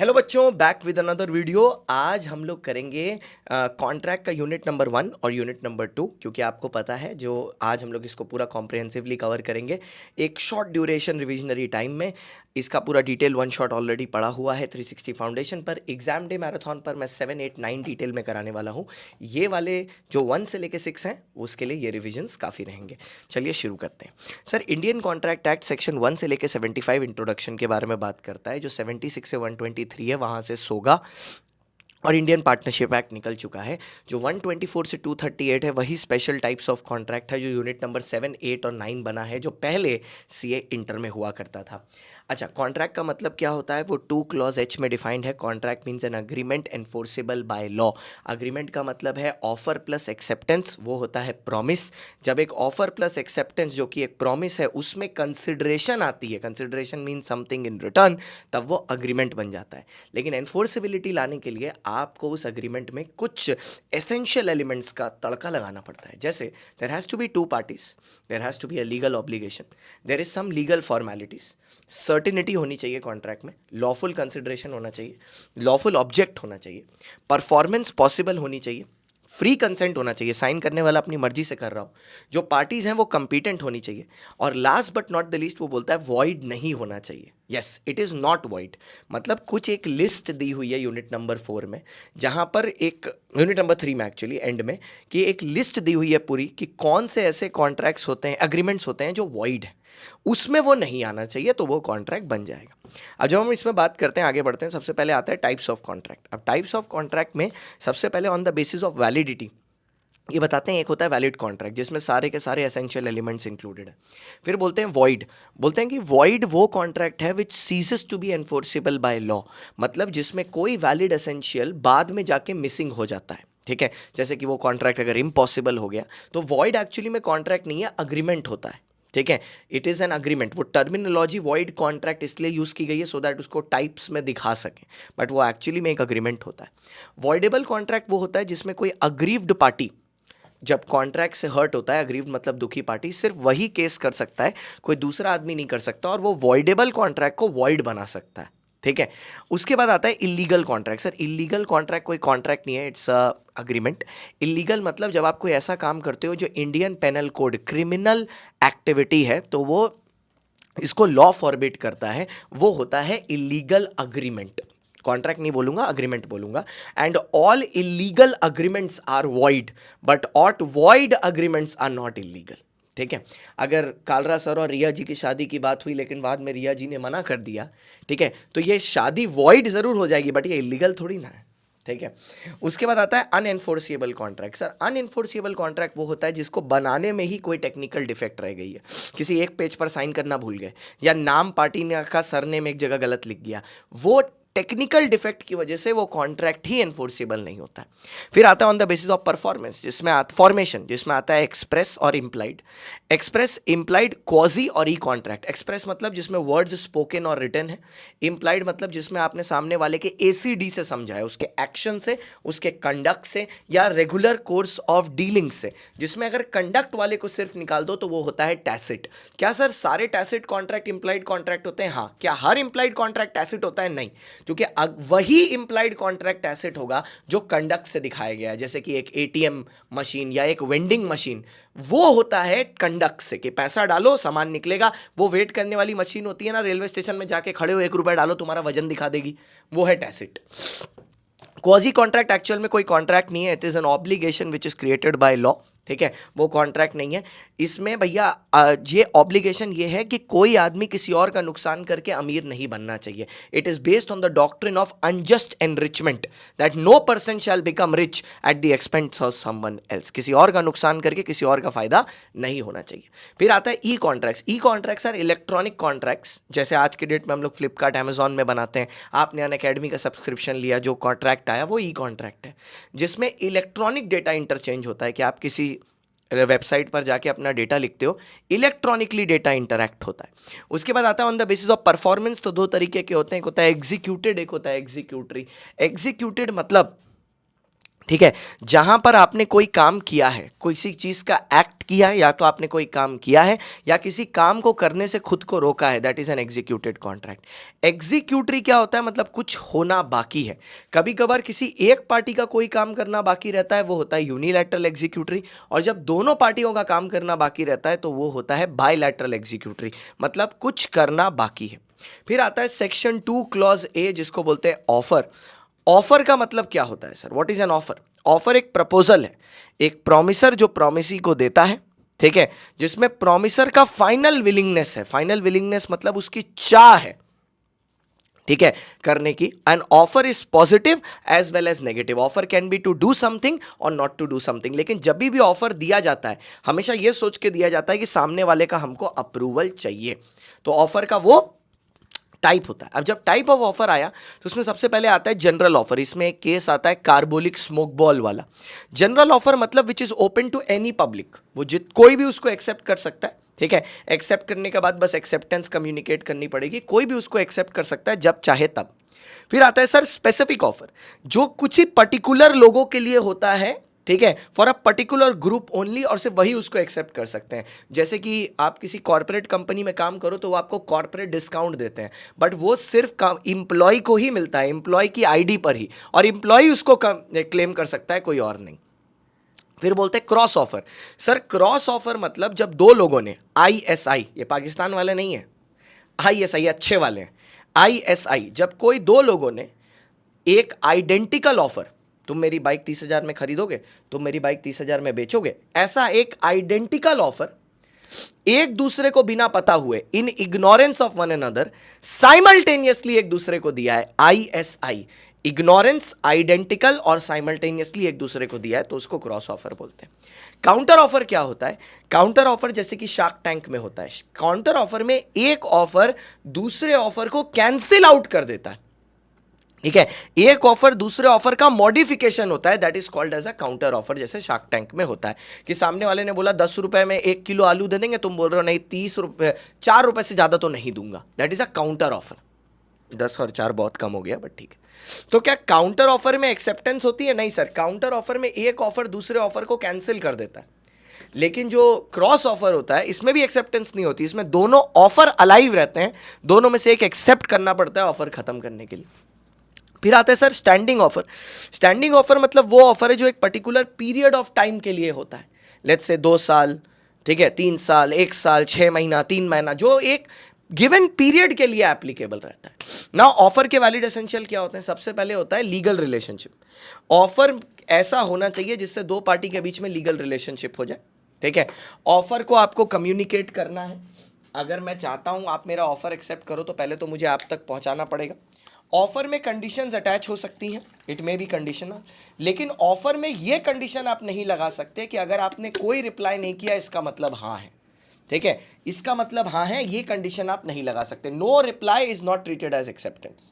Hello बच्चों, back with another video. आज हम लोग करेंगे कॉन्ट्रैक्ट का यूनिट नंबर 1 और यूनिट नंबर 2, क्योंकि आपको पता है जो आज हम लोग इसको पूरा कॉम्प्रिहेंसिवली कवर करेंगे एक शॉर्ट ड्यूरेशन रिविजनरी टाइम में। इसका पूरा डिटेल वन शॉट ऑलरेडी पड़ा हुआ है 360 फाउंडेशन पर। एग्जाम डे मैराथन पर मैं 7, 8, 9 डिटेल में कराने वाला हूँ। ये वाले जो 1 से लेके 6 हैं उसके लिए ये रिविजन्स काफ़ी रहेंगे। चलिए शुरू करते हैं। Sir, Indian contract act section 1 से लेके 75 इंट्रोडक्शन के बारे में बात करता है। जो 76 से 123 है वहाँ से सोगा और इंडियन पार्टनरशिप एक्ट निकल चुका है। जो 124 से 238 है वही स्पेशल टाइप्स ऑफ कॉन्ट्रैक्ट है जो यूनिट नंबर 7, 8 और 9 बना है, जो पहले सीए इंटर में हुआ करता था। अच्छा, कॉन्ट्रैक्ट का मतलब क्या होता है वो 2 क्लॉज एच में डिफाइंड है। Contract means an agreement enforceable by law. Agreement का मतलब है ऑफर प्लस एक्सेप्टेंस, वो होता है प्रॉमिस। जब एक ऑफर प्लस एक्सेप्टेंस जो कि एक प्रॉमिस है उसमें कंसिडरेशन आती है, consideration means something in return, तब वो अग्रीमेंट बन जाता है। लेकिन एनफोर्सेबिलिटी लाने के लिए आपको उस अग्रीमेंट में कुछ एसेंशियल एलिमेंट्स का तड़का लगाना पड़ता है। जैसे there has to be 2 parties, there has to be a legal obligation, there is some legal formalities, certainty होनी चाहिए कॉन्ट्रैक्ट में, लॉफुल कंसिडरेशन होना चाहिए, लॉफुल ऑब्जेक्ट होना चाहिए, परफॉर्मेंस पॉसिबल होनी चाहिए, फ्री कंसेंट होना चाहिए, साइन करने वाला अपनी मर्जी से कर रहा हो, जो पार्टीज हैं वो कंपीटेंट होनी चाहिए, और last but not the least वो बोलता है वॉइड नहीं होना चाहिए। Yes, it is not void. मतलब कुछ एक लिस्ट दी हुई है यूनिट नंबर 4 में, जहाँ पर एक यूनिट नंबर 3 में एक्चुअली एंड में, कि एक लिस्ट दी हुई है पूरी कि कौन से ऐसे कॉन्ट्रैक्ट्स होते हैं, एग्रीमेंट्स होते हैं जो वॉइड है, उसमें वो नहीं आना चाहिए, तो वो कॉन्ट्रैक्ट बन जाएगा। अब जब हम इसमें बात करते हैं, आगे बढ़ते हैं, सबसे पहले आता है टाइप्स ऑफ कॉन्ट्रैक्ट। अब टाइप्स ऑफ कॉन्ट्रैक्ट में सबसे पहले on the basis of validity ये बताते हैं। एक होता है वैलिड कॉन्ट्रैक्ट जिसमें सारे के सारे एसेंशियल एलिमेंट्स इंक्लूडेड है। फिर बोलते हैं वॉइड। बोलते हैं कि वॉइड वो कॉन्ट्रैक्ट है which ceases to be enforceable by law, मतलब जिसमें कोई वैलिड एसेंशियल बाद में जाके मिसिंग हो जाता है। ठीक है, जैसे कि वो कॉन्ट्रैक्ट अगर इम्पॉसिबल हो गया तो वॉइड एक्चुअली में कॉन्ट्रैक्ट नहीं है, अग्रीमेंट होता है। ठीक है, इट इज़ एन अग्रीमेंट। वो टर्मिनोलॉजी वॉइड कॉन्ट्रैक्ट इसलिए यूज़ की गई है सो दैट उसको टाइप्स में दिखा सकें, बट वो एक्चुअली में एक अग्रीमेंट होता है। वॉइडेबल कॉन्ट्रैक्ट वो होता है जिसमें कोई अग्रीव्ड पार्टी जब कॉन्ट्रैक्ट से हर्ट होता है, अग्रीव्ड मतलब दुखी पार्टी, सिर्फ वही केस कर सकता है, कोई दूसरा आदमी नहीं कर सकता, और वो वॉइडेबल कॉन्ट्रैक्ट को वॉइड बना सकता है। ठीक है, उसके बाद आता है illegal contract. Sir, illegal contract कोई कॉन्ट्रैक्ट नहीं है, इट्स अ अग्रीमेंट। इलीगल मतलब जब आप कोई ऐसा काम करते हो जो Indian penal code criminal activity है, तो वो इसको लॉ फॉरबिड करता है, वो होता है इलीगल अग्रीमेंट। कॉन्ट्रैक्ट नहीं बोलूंगा, अग्रीमेंट बोलूंगा। And all illegal agreements are void, but all void agreements are not illegal. ठीक है, अगर कालरा सर और रिया जी की शादी की बात हुई लेकिन बाद में रिया जी ने मना कर दिया, ठीक है, तो ये शादी वॉइड जरूर हो जाएगी, बट ये इलीगल थोड़ी ना है। ठीक है, उसके बाद आता है अनएनफोर्सिएबल कॉन्ट्रैक्ट। सर, अनएनफोर्सिएबल कॉन्ट्रैक्ट वो होता है जिसको बनाने में ही कोई टेक्निकल डिफेक्ट रह गई है, किसी एक पेज पर साइन करना भूल गए, या नाम पार्टी ने का सरनेम एक जगह गलत लिख गया, वो टेक्निकल डिफेक्ट की वजह से वो कॉन्ट्रैक्ट ही एनफोर्सेबल नहीं होता है। फिर आता है on the basis of performance, जिसमें फॉर्मेशन, जिसमें आता है एक्सप्रेस और इम्प्लाइड। एक्सप्रेस, इम्प्लाइड, क्वाजी और ई कॉन्ट्रैक्ट। एक्सप्रेस मतलब जिसमें वर्ड्स स्पोकन और रिटन है, इम्प्लाइड मतलब जिसमें आपने सामने वाले के एसीडी से समझा है, उसके एक्शन से, उसके कंडक्ट से, या रेगुलर कोर्स ऑफ डीलिंग से, जिसमें अगर कंडक्ट वाले को सिर्फ निकाल दो तो वो होता है टैसिट। क्या सर सारे टैसिट कॉन्ट्रैक्ट इंप्लाइड कॉन्ट्रैक्ट होते हैं? हाँ। क्या हर इंप्लाइड कॉन्ट्रैक्ट टैसिट होता है? नहीं, क्योंकि वही इंप्लाइड कॉन्ट्रैक्ट टैसिट होगा जो कंडक्ट से दिखाया गया है। जैसे कि एक एटीएम मशीन या एक वेंडिंग मशीन, वो होता है कंडक्ट से, कि पैसा डालो सामान निकलेगा। वो वेट करने वाली मशीन होती है ना, रेलवे स्टेशन में जाके खड़े हो, 1 रुपया डालो तुम्हारा वजन दिखा देगी, वो है टैसिट। क्वाजी कॉन्ट्रैक्ट एक्चुअल में कोई कॉन्ट्रैक्ट नहीं है, it is an obligation which is created by law. ठीक है, वो कॉन्ट्रैक्ट नहीं है। इसमें भैया ये ऑब्लिगेशन ये है कि कोई आदमी किसी और का नुकसान करके अमीर नहीं बनना चाहिए। It is based on the doctrine of unjust enrichment, that no person shall become rich at the expense of someone else. किसी और का नुकसान करके किसी और का फायदा नहीं होना चाहिए। फिर आता है E contracts. E contracts are electronic contracts, जैसे आज के डेट में हम लोग फ्लिपकार्ट, अमेजॉन में बनाते हैं। आपने अनअकैडमी का सब्सक्रिप्शन लिया, जो कॉन्ट्रैक्ट आया वो ई कॉन्ट्रैक्ट है, जिसमें इलेक्ट्रॉनिक डेटा इंटरचेंज होता है, कि आप किसी वेबसाइट पर जाके अपना डेटा लिखते हो, इलेक्ट्रॉनिकली डेटा इंटरैक्ट होता है। उसके बाद आता है on the basis of performance. तो 2 तरीके के होते हैं, एक होता है एग्जीक्यूटेड, एक होता है एग्जीक्यूटरी। एग्जीक्यूटेड मतलब, ठीक है, जहां पर आपने कोई काम किया है, किसी चीज का एक्ट किया है, या तो आपने कोई काम किया है या किसी काम को करने से खुद को रोका है, that is an executed contract. Executory क्या होता है, मतलब कुछ होना बाकी है। कभी कभार किसी एक पार्टी का कोई काम करना बाकी रहता है, वो होता है यूनिलैटरल एग्जीक्यूटरी। और जब दोनों पार्टियों का काम करना बाकी रहता है तो वो होता है बायलैटरल एग्जीक्यूटरी, मतलब कुछ करना बाकी है। फिर आता है सेक्शन 2 क्लॉज ए, जिसको बोलते हैं ऑफर। ऑफर का मतलब क्या होता है sir, what is an offer? Offer एक प्रपोजल है, एक प्रॉमिसर जो प्रॉमिसी को देता है, ठीक है, जिसमें प्रॉमिसर का फाइनल विलिंगनेस है। फाइनल विलिंगनेस मतलब उसकी चाह है, ठीक है, करने की। And offer is positive as well as negative. Offer can be to do something और नॉट टू डू समथिंग। लेकिन जब भी ऑफर दिया जाता है, हमेशा यह सोच के दिया जाता है कि सामने वाले का हमको अप्रूवल चाहिए। तो ऑफर का वो टाइप होता है। अब जब टाइप ऑफ ऑफर आया तो उसमें सबसे पहले आता है जनरल ऑफर। इसमें एक केस आता है कार्बोलिक स्मोक बॉल वाला। जनरल ऑफर मतलब which is open to any public, वो कोई भी उसको एक्सेप्ट कर सकता है, ठीक है। एक्सेप्ट करने के बाद बस एक्सेप्टेंस कम्युनिकेट करनी पड़ेगी, कोई भी उसको एक्सेप्ट कर सकता है जब चाहे तब। फिर आता है सर स्पेसिफिक ऑफर, जो कुछ ही पर्टिकुलर लोगों के लिए होता है, ठीक है, for a particular group only, और सिर्फ वही उसको एक्सेप्ट कर सकते हैं। जैसे कि आप किसी कॉर्पोरेट कंपनी में काम करो तो वो आपको कॉर्पोरेट डिस्काउंट देते हैं, बट वो सिर्फ इंप्लॉय को ही मिलता है, इंप्लॉय की आईडी पर ही, और इंप्लॉय उसको क्लेम कर सकता है, कोई और नहीं। फिर बोलते हैं cross offer. Sir cross offer मतलब जब दो लोगों ने ISI, ये पाकिस्तान वाले नहीं है, ISI अच्छे वाले हैं, ISI, जब कोई दो लोगों ने एक आइडेंटिकल ऑफर, तुम मेरी बाइक 30,000 में खरीदोगे, तुम मेरी बाइक 30,000 में बेचोगे, ऐसा एक आइडेंटिकल ऑफर एक दूसरे को बिना पता हुए, in ignorance of one another, simultaneously एक दूसरे को दिया है, ISI, इग्नोरेंस, आइडेंटिकल और साइमल्टेनियसली एक दूसरे को दिया है, तो उसको क्रॉस ऑफर बोलते हैं। काउंटर ऑफर क्या होता है? काउंटर ऑफर जैसे कि शार्क टैंक में होता है। काउंटर ऑफर में एक ऑफर दूसरे ऑफर को कैंसिल आउट कर देता है, ठीक है, एक ऑफर दूसरे ऑफर का मॉडिफिकेशन होता है, that is called as a counter offer. जैसे शार्क टैंक में होता है कि सामने वाले ने बोला 10 रुपए में 1 किलो आलू दे देंगे, तुम बोल रहे हो नहीं 30 रुपए, 4 रुपए से ज्यादा तो नहीं दूंगा, that is a counter offer. 10 और 4 बहुत कम हो गया, बट ठीक है। तो क्या काउंटर ऑफर में एक्सेप्टेंस होती है? नहीं सर, काउंटर ऑफर में एक ऑफर दूसरे ऑफर को कैंसिल कर देता है। लेकिन जो क्रॉस ऑफर होता है इसमें भी एक्सेप्टेंस नहीं होती, इसमें दोनों ऑफर अलाइव रहते हैं, दोनों में से एक एक्सेप्ट करना पड़ता है ऑफर खत्म करने के लिए। फिर आता है sir standing offer. Standing offer मतलब वो ऑफर है जो एक पर्टिकुलर पीरियड ऑफ टाइम के लिए होता है, लेट्स से 2 साल, ठीक है, 3 साल, 1 साल, 6 महीना, 3 महीना, जो एक गिवन पीरियड के लिए एप्लीकेबल रहता है ना। ऑफर के वैलिड एसेंशियल क्या होते हैं? सबसे पहले होता है लीगल रिलेशनशिप। ऑफर ऐसा होना चाहिए जिससे दो पार्टी के बीच में लीगल रिलेशनशिप हो जाए, ठीक है। ऑफर को आपको कम्युनिकेट करना है। अगर मैं चाहता हूं आप मेरा ऑफर एक्सेप्ट करो तो पहले तो मुझे आप तक पहुंचाना पड़ेगा। ऑफर में कंडीशंस अटैच हो सकती हैं, इट मे बी कंडीशनल, लेकिन ऑफर में ये कंडीशन आप नहीं लगा सकते कि अगर आपने कोई रिप्लाई नहीं किया इसका मतलब हाँ है, ठीक है, इसका मतलब हाँ है, ये कंडीशन आप नहीं लगा सकते। No reply is not treated as acceptance.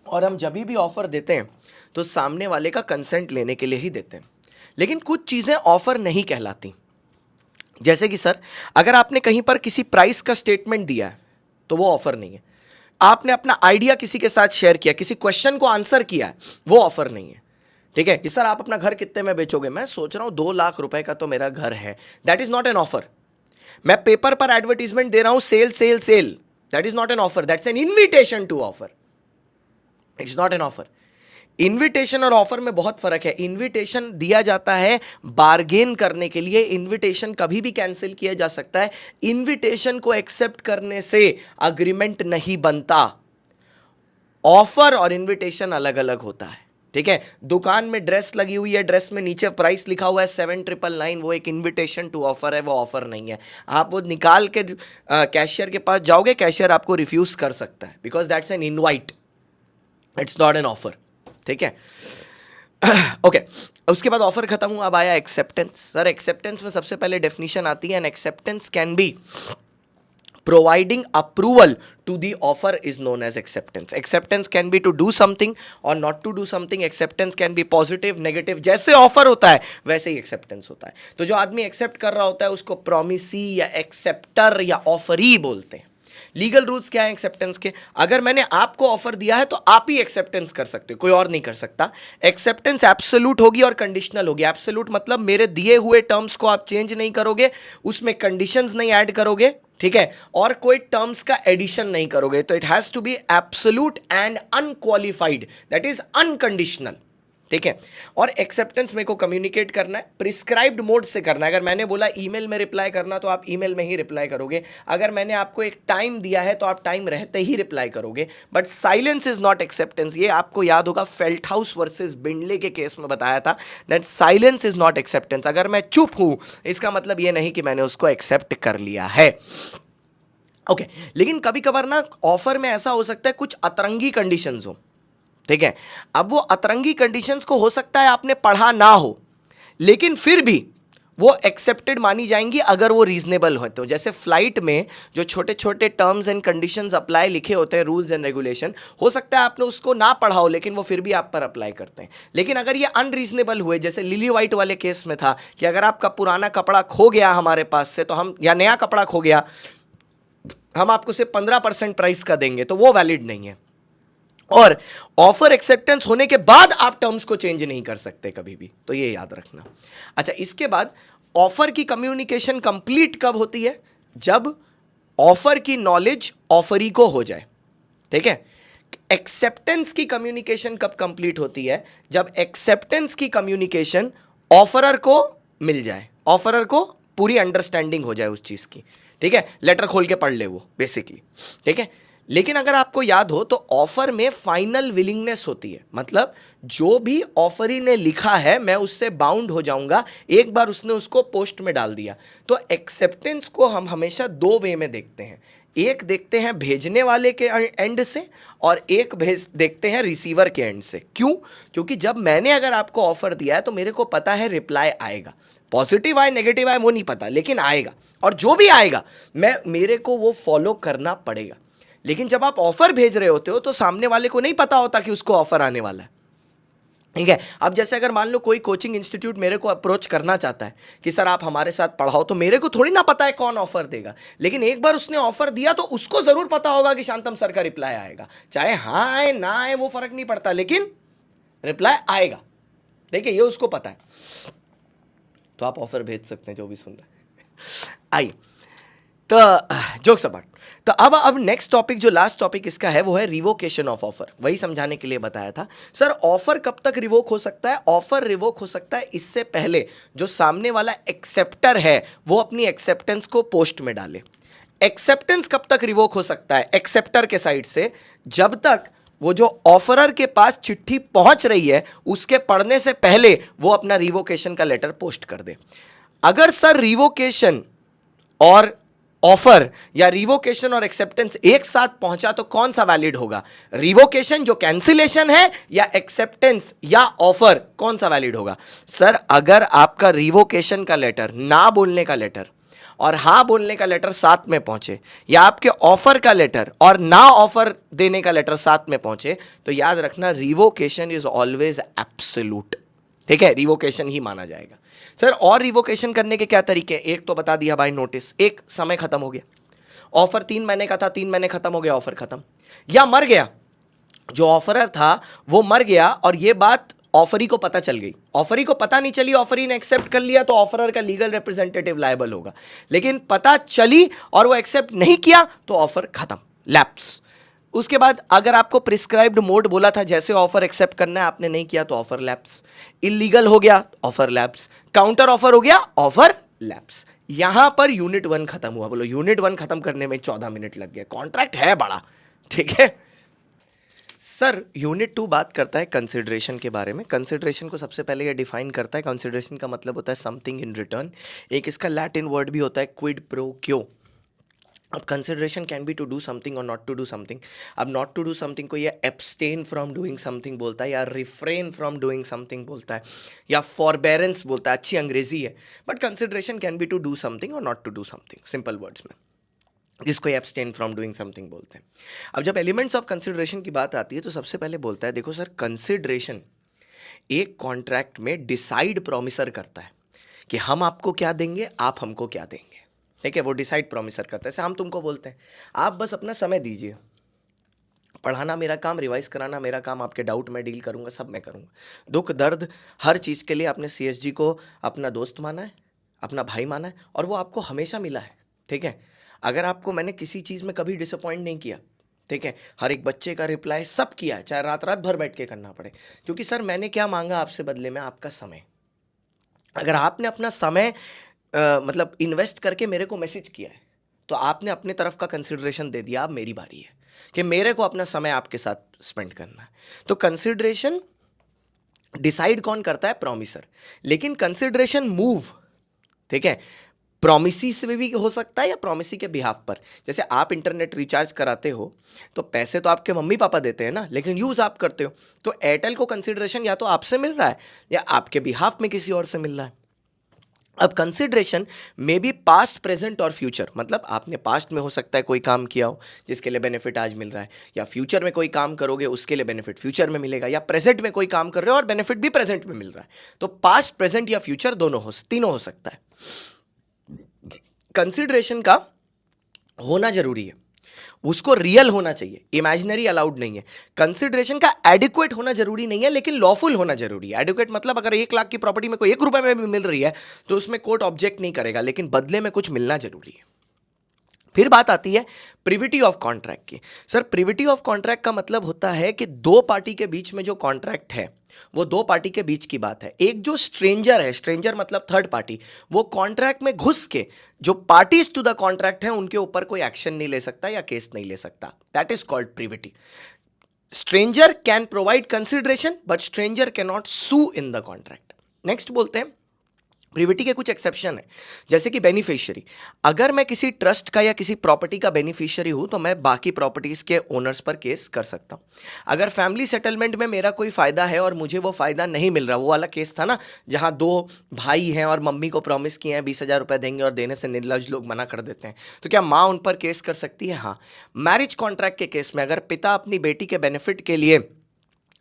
और हम जब भी ऑफर देते हैं तो सामने वाले का कंसेंट लेने के लिए ही देते हैं। लेकिन कुछ चीजें ऑफर नहीं कहलाती, जैसे कि सर अगर आपने कहीं पर किसी प्राइस का स्टेटमेंट दिया है तो वो ऑफर नहीं है। आपने अपना आइडिया किसी के साथ शेयर किया, किसी क्वेश्चन को आंसर किया है, वो ऑफर नहीं है, ठीक है। कि सर आप अपना घर कितने में बेचोगे? मैं सोच रहा हूं 2 लाख रुपए का तो मेरा घर है, that is not an offer. मैं पेपर पर एडवर्टीजमेंट दे रहा हूं sale sale sale, that is not an offer, that's an invitation to offer, it's not an offer. Invitation और ऑफर में बहुत फर्क है। इन्विटेशन दिया जाता है बार्गेन करने के लिए, इन्विटेशन कभी भी कैंसिल किया जा सकता है। इन्विटेशन को एक्सेप्ट करने से अग्रीमेंट नहीं बनता। ऑफर और इन्विटेशन अलग अलग होता है, ठीक है। दुकान में ड्रेस लगी हुई है, ड्रेस में नीचे प्राइस लिखा हुआ है 7,999, वो एक इन्विटेशन टू ऑफर है, वो ऑफर नहीं है। आप वो निकाल के कैशियर के पास जाओगे, कैशियर आपको रिफ्यूज कर सकता है, because that's an invite, it's not an offer, ठीक है। ओके उसके बाद ऑफर खत्म हुआ, अब आया एक्सेप्टेंस। सर एक्सेप्टेंस में सबसे पहले डेफिनेशन आती है, N acceptance can be providing approval to the offer is known as acceptance. Acceptance can be to do something or not to do something. Acceptance can be positive, negative. जैसे offer होता है वैसे ही acceptance होता है। तो जो आदमी accept कर रहा होता है उसको प्रॉमिसी या एक्सेप्टर या ऑफरी बोलते हैं। लीगल रूल्स क्या है एक्सेप्टेंस के? अगर मैंने आपको ऑफर दिया है तो आप ही एक्सेप्टेंस कर सकते हो, कोई और नहीं कर सकता। एक्सेप्टेंस एब्सोल्यूट होगी और कंडीशनल होगी। एब्सोल्यूट मतलब मेरे दिए हुए टर्म्स को आप चेंज नहीं करोगे, उसमें कंडीशंस नहीं ऐड करोगे, ठीक है, और कोई टर्म्स का एडिशन नहीं करोगे। तो it has to be absolute and unqualified, that is unconditional, ठीक है। और एक्सेप्टेंस मेरे को कम्युनिकेट करना है, प्रिस्क्राइब्ड मोड से करना है। अगर मैंने बोला ईमेल में रिप्लाई करना तो आप ईमेल में ही रिप्लाई करोगे। अगर मैंने आपको एक टाइम दिया है तो आप टाइम रहते ही रिप्लाई करोगे। But silence is not acceptance. ये आपको याद होगा, फेल्टहाउस वर्सेस बिंडले के केस में बताया था that silence is not acceptance. अगर मैं चुप हूं इसका मतलब ये नहीं कि मैंने उसको एक्सेप्ट कर लिया है। ओके लेकिन कभी कभार ना ऑफर में ऐसा हो सकता है कुछ अतरंगी कंडीशंस हो, ठीक है। अब वो अतरंगी कंडीशंस को हो सकता है आपने पढ़ा ना हो, लेकिन फिर भी वो एक्सेप्टेड मानी जाएंगी अगर वो रीजनेबल हो। तो जैसे फ्लाइट में जो छोटे छोटे टर्म्स एंड कंडीशंस अप्लाई लिखे होते हैं, रूल्स एंड रेगुलेशन, हो सकता है आपने उसको ना पढ़ा हो लेकिन वो फिर भी आप पर अप्लाई करते हैं। लेकिन अगर ये अनरीजनेबल हुए, जैसे लिली वाइट वाले केस में था कि अगर आपका पुराना कपड़ा खो गया हमारे पास से तो हम, या नया कपड़ा खो गया, हम आपको सिर्फ 15% प्राइस का देंगे, तो वो वैलिड नहीं है। और ऑफर एक्सेप्टेंस होने के बाद आप टर्म्स को चेंज नहीं कर सकते कभी भी, तो ये याद रखना। अच्छा, इसके बाद ऑफर की कम्युनिकेशन कंप्लीट कब होती है? जब ऑफर की नॉलेज ऑफरी को हो जाए, ठीक है। एक्सेप्टेंस की कम्युनिकेशन कब कंप्लीट होती है? जब एक्सेप्टेंस की कम्युनिकेशन ऑफरर को मिल जाए, ऑफरर को पूरी अंडरस्टैंडिंग हो जाए उस चीज की, ठीक है। लेटर खोल के पढ़ ले वो बेसिकली, ठीक है। लेकिन अगर आपको याद हो तो ऑफर में फाइनल विलिंगनेस होती है, मतलब जो भी ऑफरी ने लिखा है मैं उससे बाउंड हो जाऊंगा एक बार उसने उसको पोस्ट में डाल दिया। तो एक्सेप्टेंस को हम हमेशा दो वे में देखते हैं, एक देखते हैं भेजने वाले के एंड से और एक देखते हैं रिसीवर के एंड से। क्यों? क्योंकि जब मैंने अगर आपको ऑफर दिया है तो मेरे को पता है रिप्लाई आएगा, पॉजिटिव आए नेगेटिव आए वो नहीं पता, लेकिन आएगा, और जो भी आएगा मेरे को वो फॉलो करना पड़ेगा। लेकिन जब आप ऑफर भेज रहे होते हो तो सामने वाले को नहीं पता होता कि उसको ऑफर आने वाला है, ठीक है। अब जैसे अगर मान लो कोई कोचिंग इंस्टीट्यूट मेरे को अप्रोच करना चाहता है कि सर आप हमारे साथ पढ़ाओ, तो मेरे को थोड़ी ना पता है कौन ऑफर देगा, लेकिन एक बार उसने ऑफर दिया तो उसको जरूर पता होगा कि शांतम सर का रिप्लाई आएगा, चाहे हाँ आए ना आए वो फर्क नहीं पड़ता, लेकिन रिप्लाई आएगा, देखिए ये उसको पता है। तो आप ऑफर भेज सकते हैं जो भी सुन रहे हैं। आइए, तो जोक्स अपार्ट, तो अब नेक्स्ट टॉपिक, जो लास्ट टॉपिक इसका है वो है रिवोकेशन ऑफ ऑफर। वही समझाने के लिए बताया था। सर ऑफर कब तक रिवोक हो सकता है? ऑफर रिवोक हो सकता है इससे पहले जो सामने वाला एक्सेप्टर है वो अपनी एक्सेप्टेंस को पोस्ट में डाले। एक्सेप्टेंस कब तक रिवोक हो सकता है एक्सेप्टर के साइड से? जब तक वो जो ऑफरर के पास चिट्ठी पहुंच रही है उसके पढ़ने से पहले वो अपना रिवोकेशन का लेटर पोस्ट कर दे। अगर सर रिवोकेशन और ऑफर या रिवोकेशन और एक्सेप्टेंस एक साथ पहुंचा तो कौन सा वैलिड होगा? रिवोकेशन जो कैंसिलेशन है, या एक्सेप्टेंस या ऑफर, कौन सा वैलिड होगा? सर अगर आपका रिवोकेशन का लेटर, ना बोलने का लेटर और हाँ बोलने का लेटर साथ में पहुंचे, या आपके ऑफर का लेटर और ना ऑफर देने का लेटर साथ में पहुंचे, तो याद रखना रिवोकेशन इज ऑलवेज एब्सोल्यूट, ठीक है, रिवोकेशन ही माना जाएगा। सर और रिवोकेशन करने के क्या तरीके? एक तो बता दिया बाय नोटिस, एक समय खत्म हो गया, ऑफर 3 महीने का था, 3 महीने खत्म हो गया, ऑफर खत्म, या मर गया, जो ऑफरर था वो मर गया और ये बात ऑफरी को पता चल गई, ऑफरी को पता नहीं चली, ऑफरी ने एक्सेप्ट कर लिया तो ऑफरर का लीगल रिप्रेजेंटेटिव लायबल होगा। लेकिन पता चली और वो एक्सेप्ट नहीं किया तो ऑफर खत्म, लैप्स। उसके बाद अगर आपको प्रिस्क्राइब्ड मोड बोला था जैसे ऑफर एक्सेप्ट करना है, आपने नहीं किया तो ऑफर लैप्स, इलीगल हो गया ऑफर लैप्स, काउंटर ऑफर हो गया ऑफर लैप्स। यहां पर यूनिट 1 खत्म हुआ। बोलो यूनिट 1 खत्म करने में 14 मिनट लग गए, कॉन्ट्रैक्ट है बड़ा, ठीक है। सर यूनिट 2 बात करता है कंसिडरेशन के बारे में। कंसिडरेशन को सबसे पहले ये डिफाइन करता है, कंसिडरेशन का मतलब होता है समथिंग इन रिटर्न। एक इसका लैटिन वर्ड भी होता है क्विड प्रो क्यो। अब consideration can be to do something और नॉट टू डू समथिंग। अब नॉट टू डू समथिंग को ये एब्सटेन फ्रॉम डूइंग समथिंग बोलता है, या रिफ्रेन फ्रॉम डूइंग समथिंग बोलता है, या फॉरबेरेंस बोलता है, अच्छी अंग्रेजी है। But consideration can be to do something और not to do something, simple words में, जिसको एब्सटेन फ्रॉम डूइंग समथिंग बोलते हैं। अब जब एलिमेंट्स ऑफ कंसिडरेशन की बात आती है तो सबसे पहले बोलता है, देखो सर कंसिडरेशन एक कॉन्ट्रैक्ट में डिसाइड प्रोमिसर करता है कि हम आपको क्या देंगे, आप हमको क्या देंगे, ठीक है, वो डिसाइड प्रॉमिसर करता है। जैसे हम तुमको बोलते हैं आप बस अपना समय दीजिए, पढ़ाना मेरा काम, रिवाइज कराना मेरा काम, आपके डाउट मैं डील करूंगा, सब मैं करूंगा। दुख दर्द हर चीज़ के लिए आपने सीएसजी को अपना दोस्त माना है, अपना भाई माना है, और वो आपको हमेशा मिला है। ठीक है, अगर आपको मैंने किसी चीज़ में कभी डिसअपॉइंट नहीं किया, ठीक है, हर एक बच्चे का रिप्लाई सब किया है, चाहे रात रात भर बैठ के करना पड़े, क्योंकि सर मैंने क्या मांगा आपसे बदले में? आपका समय। अगर आपने अपना समय मतलब इन्वेस्ट करके मेरे को मैसेज किया है, तो आपने अपने तरफ का कंसिडरेशन दे दिया। अब मेरी बारी है कि मेरे को अपना समय आपके साथ स्पेंड करना है। तो कंसिडरेशन डिसाइड कौन करता है? प्रॉमिसर। लेकिन कंसिडरेशन मूव, ठीक है, प्रॉमिसी से भी हो सकता है या प्रॉमिसी के बिहाफ पर। जैसे आप इंटरनेट रिचार्ज कराते हो तो पैसे तो आपके मम्मी पापा देते हैं ना, लेकिन यूज आप करते हो। तो एयरटेल को कंसिडरेशन या तो आपसे मिल रहा है या आपके बिहाफ में किसी और से मिल रहा है। अब कंसिडरेशन में भी पास्ट, प्रेजेंट और फ्यूचर, मतलब आपने पास्ट में हो सकता है कोई काम किया हो जिसके लिए बेनिफिट आज मिल रहा है, या फ्यूचर में कोई काम करोगे उसके लिए बेनिफिट फ्यूचर में मिलेगा, या प्रेजेंट में कोई काम कर रहे हो और बेनिफिट भी प्रेजेंट में मिल रहा है। तो पास्ट, प्रेजेंट या फ्यूचर दोनों तीनों हो सकता है। कंसिडरेशन का होना जरूरी है, उसको रियल होना चाहिए, इमेजिनरी अलाउड नहीं है। कंसिडरेशन का एडिक्वेट होना जरूरी नहीं है, लेकिन लॉफुल होना जरूरी है। एडिक्वेट मतलब अगर 1 लाख की प्रॉपर्टी में कोई 1 रुपए में भी मिल रही है तो उसमें कोर्ट ऑब्जेक्ट नहीं करेगा, लेकिन बदले में कुछ मिलना जरूरी है। फिर बात आती है प्रिविटी ऑफ कॉन्ट्रैक्ट की। सर प्रिविटी ऑफ कॉन्ट्रैक्ट का मतलब होता है कि दो पार्टी के बीच में जो कॉन्ट्रैक्ट है वो दो पार्टी के बीच की बात है। एक जो स्ट्रेंजर है, स्ट्रेंजर मतलब थर्ड पार्टी, वो कॉन्ट्रैक्ट में घुस के जो पार्टीज टू द कॉन्ट्रैक्ट है उनके ऊपर कोई एक्शन नहीं ले सकता या केस नहीं ले सकता। That is called privity. Stranger can provide consideration but stranger can not sue in the contract. Next बोलते हैं प्रिविटी के कुछ एक्सेप्शन है, जैसे कि बेनिफिशियरी। अगर मैं किसी ट्रस्ट का या किसी प्रॉपर्टी का बेनिफिशियरी हूं तो मैं बाकी प्रॉपर्टीज के ओनर्स पर केस कर सकता हूं। अगर फैमिली सेटलमेंट में मेरा कोई फायदा है और मुझे वो फायदा नहीं मिल रहा, वो वाला केस था ना जहां 2 भाई हैं और मम्मी को प्रॉमिस किए हैं 20,000 रुपए देंगे और देने से निर्लज लोग मना कर देते हैं, तो क्या माँ उन पर केस कर सकती है? हाँ। मैरिज कॉन्ट्रैक्ट के केस में अगर पिता अपनी बेटी के बेनिफिट के लिए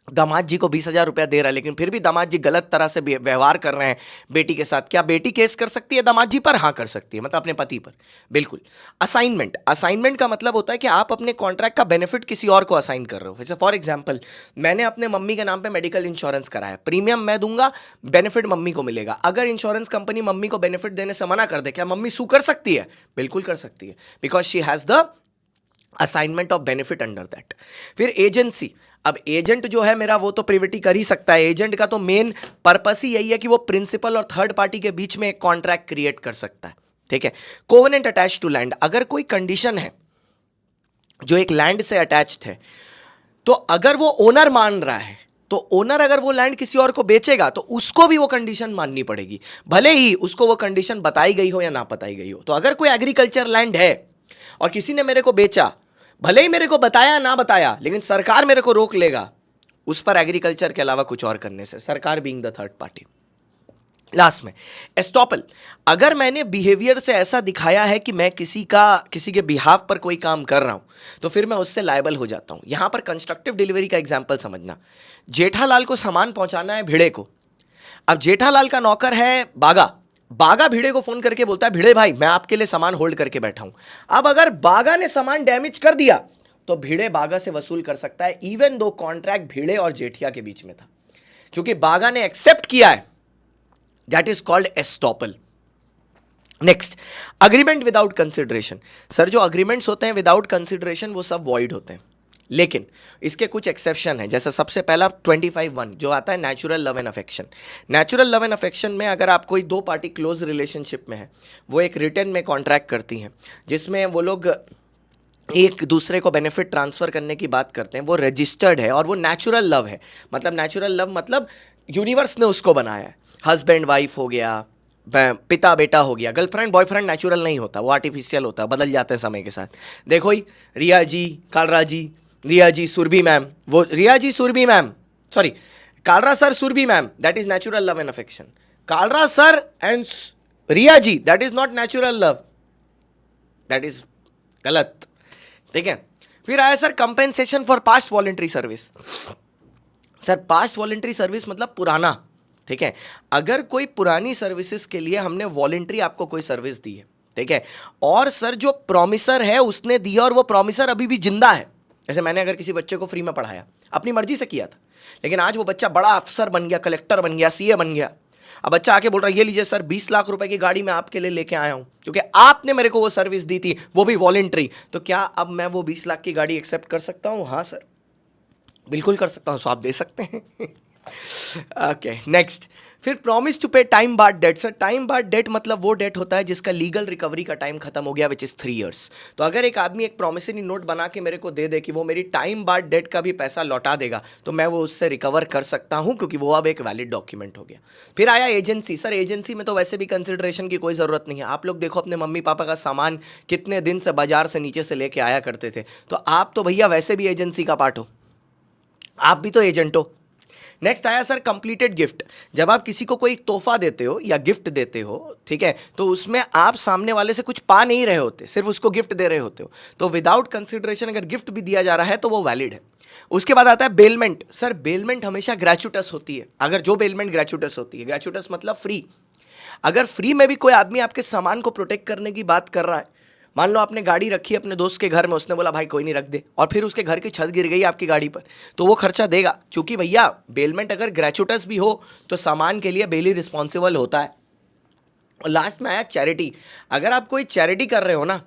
दामाद जी को 20,000 रुपया दे रहा है, लेकिन फिर भी दामाद जी गलत तरह से व्यवहार कर रहे हैं बेटी के साथ, क्या बेटी केस कर सकती है दामाद जी पर? हाँ कर सकती है, मतलब अपने पति पर, बिल्कुल। असाइनमेंट, असाइनमेंट का मतलब होता है कि आप अपने कॉन्ट्रैक्ट का बेनिफिट किसी और को असाइन कर रहे हो। जैसे फॉर एग्जाम्पल मैंने अपने मम्मी के नाम पर मेडिकल इंश्योरेंस कराया, प्रीमियम मैं दूंगा, बेनिफिट मम्मी को मिलेगा। अगर इंश्योरेंस कंपनी मम्मी को बेनिफिट देने से मना कर दे, क्या मम्मी सू कर सकती है? बिल्कुल कर सकती है, because she has the assignment of benefit under that. फिर एजेंसी, अब एजेंट जो है मेरा वो तो प्रिविटी कर ही सकता है। एजेंट का तो मेन पर्पस ही यही है कि वो प्रिंसिपल और थर्ड पार्टी के बीच में एक कॉन्ट्रैक्ट क्रिएट कर सकता है, ठीक है। कोवेनेंट अटैच टू लैंड, अगर कोई कंडीशन है जो एक लैंड से अटैच्ड है, तो अगर वो ओनर मान रहा है तो ओनर अगर वो लैंड किसी और को बेचेगा तो उसको भी वो कंडीशन माननी पड़ेगी, भले ही उसको वो कंडीशन बताई गई हो या ना बताई गई हो। तो अगर कोई एग्रीकल्चर लैंड है और किसी ने मेरे को बेचा, भले ही मेरे को बताया ना बताया, लेकिन सरकार मेरे को रोक लेगा उस पर एग्रीकल्चर के अलावा कुछ और करने से, सरकार being the third party. Last में एस्टॉपल, अगर मैंने बिहेवियर से ऐसा दिखाया है कि मैं किसी के बिहाफ पर कोई काम कर रहा हूं तो फिर मैं उससे लायबल हो जाता हूं। यहां पर कंस्ट्रक्टिव डिलीवरी का एग्जांपल समझना। जेठालाल को सामान पहुंचाना है भिड़े को। अब जेठालाल का नौकर है बागा, बागा भिड़े को फोन करके बोलता है भिड़े भाई मैं आपके लिए सामान होल्ड करके बैठा हूं। अब अगर बागा ने सामान डैमेज कर दिया तो भिड़े बागा से वसूल कर सकता है, इवन दो कॉन्ट्रैक्ट भिड़े और जेठिया के बीच में था, क्योंकि बागा ने एक्सेप्ट किया है। That is called estoppel. Next, agreement without consideration. Sir जो अग्रीमेंट्स होते हैं विदाउट कंसिडरेशन वो सब वॉइड होते हैं, लेकिन इसके कुछ एक्सेप्शन है। जैसे सबसे पहला 25(1) जो आता है natural love and affection. Natural love and affection में अगर आप कोई 2 पार्टी क्लोज रिलेशनशिप में है, वो एक रिटर्न में कॉन्ट्रैक्ट करती हैं जिसमें वो लोग एक दूसरे को बेनिफिट ट्रांसफर करने की बात करते हैं, वो रजिस्टर्ड है और वो नेचुरल लव है। मतलब नेचुरल लव मतलब यूनिवर्स ने उसको बनाया है। हस्बैंड वाइफ हो गया, पिता बेटा हो गया। गर्लफ्रेंड बॉयफ्रेंड नेचुरल नहीं होता, वो आर्टिफिशियल होता है, बदल जाते हैं समय के साथ। देखो ही रिया जी, कालरा जी, रिया जी सुरभि मैम, वो Riya ji Surbhi ma'am, sorry Kalra sir Surbhi ma'am, that is natural love and affection. Kalra sir and Riya ji, that is not natural love, that is गलत, ठीक है। फिर आया sir compensation for past voluntary service. Sir past voluntary service मतलब पुराना, ठीक है। अगर कोई पुरानी सर्विसेज के लिए हमने वॉलंटरी आपको कोई सर्विस दी है, ठीक है। और सर जो प्रॉमिसर है उसने दिया और वो प्रॉमिसर अभी भी जिंदा है। जैसे मैंने अगर किसी बच्चे को फ्री में पढ़ाया, अपनी मर्जी से किया था, लेकिन आज वो बच्चा बड़ा अफसर बन गया, कलेक्टर बन गया, सीए बन गया। अब बच्चा आके बोल रहा है ये लीजिए सर 20 लाख रुपए की गाड़ी मैं आपके लिए लेके आया हूं क्योंकि आपने मेरे को वो सर्विस दी थी, वो भी वॉलेंट्री। तो क्या अब मैं वो 20 लाख की गाड़ी एक्सेप्ट कर सकता हूं? हाँ सर, बिल्कुल कर सकता हूं। सो आप दे सकते हैं। Okay, next. फिर promise to pay time barred debt. Sir time barred debt मतलब वो डेट होता है जिसका लीगल रिकवरी का टाइम खत्म हो गया, विच इज 3 years। तो अगर एक आदमी एक प्रॉमिसरी नोट बना के मेरे को दे दे कि वो मेरी टाइम बार्ड डेट का भी पैसा लौटा देगा, तो मैं वो उससे रिकवर कर सकता हूं क्योंकि वो अब एक वैलिड डॉक्यूमेंट हो गया। फिर आया एजेंसी। सर एजेंसी में तो वैसे भी कंसिडरेशन की कोई ज़रूरत नहीं है। आप लोग देखो अपने मम्मी पापा का सामान कितने दिन से बाजार से नीचे से लेके आया करते थे, तो आप तो भैया वैसे भी एजेंसी का पार्ट हो, आप भी तो एजेंट हो। नेक्स्ट आया सर कंप्लीटेड गिफ्ट। जब आप किसी को कोई तोहफा देते हो या गिफ्ट देते हो, ठीक है, तो उसमें आप सामने वाले से कुछ पा नहीं रहे होते, सिर्फ उसको गिफ्ट दे रहे होते हो। तो विदाउट कंसिडरेशन अगर गिफ्ट भी दिया जा रहा है तो वो वैलिड है। उसके बाद आता है बेलमेंट। सर बेलमेंट हमेशा ग्रेचुटस होती है। अगर जो बेलमेंट ग्रेचुटस होती है, ग्रेचुटस मतलब फ्री। अगर फ्री में भी कोई आदमी आपके सामान को प्रोटेक्ट करने की बात कर रहा है, मान लो आपने गाड़ी रखी है अपने दोस्त के घर में, उसने बोला भाई कोई नहीं रख दे, और फिर उसके घर की छत गिर गई आपकी गाड़ी पर, तो वो खर्चा देगा क्योंकि भैया बेलमेंट अगर ग्रेचुटस भी हो तो सामान के लिए बेली रिस्पॉन्सिबल होता है। और लास्ट में आया चैरिटी। अगर आप कोई चैरिटी कर रहे हो ना,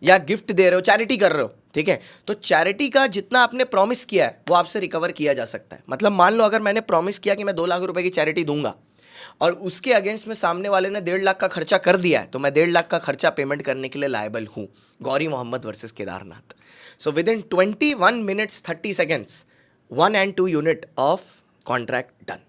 या गिफ्ट दे रहे हो, चैरिटी कर रहे हो, ठीक है, तो चैरिटी का जितना आपने प्रॉमिस किया है वो आपसे रिकवर किया जा सकता है। मतलब मान लो अगर मैंने प्रॉमिस किया कि मैं 2 लाख रुपए की चैरिटी दूंगा और उसके अगेंस्ट में सामने वाले ने 1.5 लाख का खर्चा कर दिया है, तो मैं 1.5 लाख का खर्चा पेमेंट करने के लिए लायबल हूं। Gauri Mohammad versus Kedarnath. So within 21 minutes 30 seconds 1 and 2 unit of contract done.